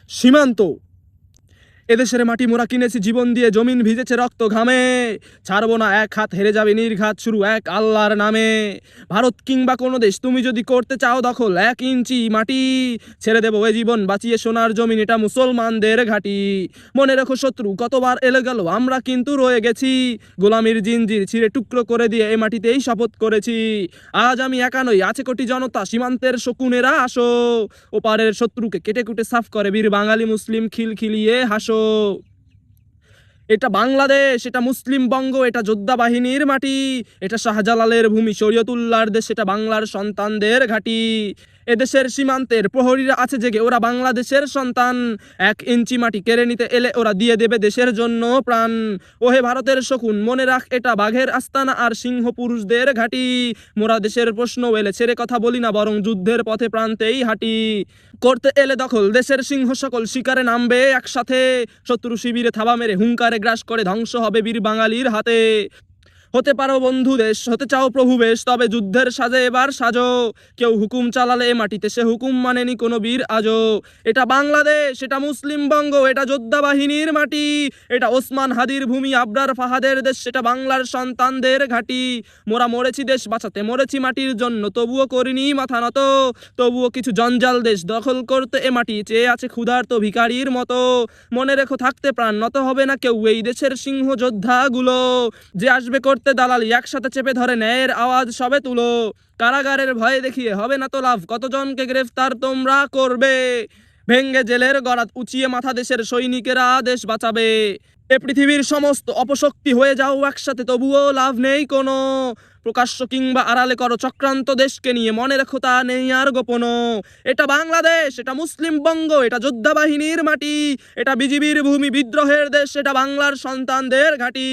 সীমান্ত। এদেশের মাটি মোরা কিনেছি জীবন দিয়ে, জমিন ভিজেছে রক্ত ঘামে, ছাড়বো না এক হাত, হেরে যাবে নির্ঘাত, শুরু এক আল্লাহর নামে। ভারত কিংবা কোনো দেশ তুমি যদি করতে চাও দখল 1 ইঞ্চি মাটি, ছেড়ে দেবো এ জীবন বাঁচিয়ে সোনার জমিন, এটা মুসলমানদের ঘাঁটি। মনে রেখো শত্রু কতবার এলে গেল, আমরা কিন্তু রয়ে গেছি, গোলামির জিনজির ছিঁড়ে টুকরো করে দিয়ে এ মাটিতেই শপথ করেছি। আজ আমি একা নই, আছে কোটি জনতা, সীমান্তের শকুনেরা আসো, ওপারের শত্রুকে কেটে কুটে সাফ করে বীর বাঙালি মুসলিম খিলখিলিয়ে হাসো। এটা বাংলাদেশ, এটা মুসলিম বঙ্গ, এটা যোদ্ধা বাহিনীর মাটি, এটা শাহজালালের ভূমি, শরীয়তুল্লাহর দেশ, এটা বাংলার সন্তানদের ঘাঁটি। এদেশের সীমান্তের প্রহরীরা আছে জেগে, ওরা বাংলাদেশের সন্তান, 1 ইঞ্চি মাটি কেড়ে নিতে এলে ওরা দিয়ে দেবে দেশের জন্য প্রাণ। ওহে ভারতের শকুন মনে রাখ, এটা বাঘের আস্তানা আর সিংহ পুরুষদের ঘাঁটি। মোরা দেশের প্রশ্ন এলে ছেড়ে কথা বলি না, বরং যুদ্ধের পথে প্রান্তেই হাঁটি। করতে এলে দখল দেশের সিংহ সকল শিকারে নামবে একসাথে, শত্রু শিবিরে থাবা মেরে হুঙ্কারে গ্রাস করে ধ্বংস হবে বীর বাঙালির হাতে। হতে পারো বন্ধু দেশ, হতে চাও প্রভু বেশ, তবে যুদ্ধের সাজে এবার সাজো, কেউ হুকুম চালালে এ মাটিতে সে হুকুম মানেনি কোনো বীর আজও। এটা বাংলাদেশ, এটা মুসলিম বঙ্গ, এটা যোদ্ধা বাহিনীর মাটি, এটা ওসমান হাদির ভূমি, আবরার ফাহাদের দেশ, সেটা বাংলার সন্তানদের ঘাঁটি। মোরা মরেছি দেশ বাঁচাতে, মরেছি মাটির জন্য, তবুও করিনি মাথা নত, তবুও কিছু জঞ্জাল দেশ দখল করতে এ মাটি চেয়ে আছে ক্ষুধার্ত ভিখারির মতো। মনে রেখো থাকতে প্রাণ নত হবে না কেউ, এই দেশের সিংহ যোদ্ধাগুলো, যে আসবে করতে দালালি একসাথে চেপে ধরে ন্যায়ের আওয়াজ সবে তুলো। কারাগারের ভয়ে দেখিয়ে হবে না তো লাভ, কতজনকে গ্রেফতার তোমরা করবে, ভেঙ্গে জেলের গরাদ উঁচিয়ে মাথা দেশের সৈনিকেরা দেশ বাঁচাবে। এ পৃথিবীর সমস্ত অপশক্তি হয়ে যাও একসাথে, তবুও লাভ নেই কোনো, প্রকাশ্য কিংবা আড়ালে করো চক্রান্ত দেশকে নিয়ে, মনে রেখো তা নেই আর গোপন। এটা বাংলাদেশ, এটা মুসলিম বঙ্গ, এটা যোদ্ধা বাহিনীর মাটি, এটা বিজিবির ভূমি, বিদ্রোহের দেশ, এটা বাংলার সন্তানদের ঘাঁটি।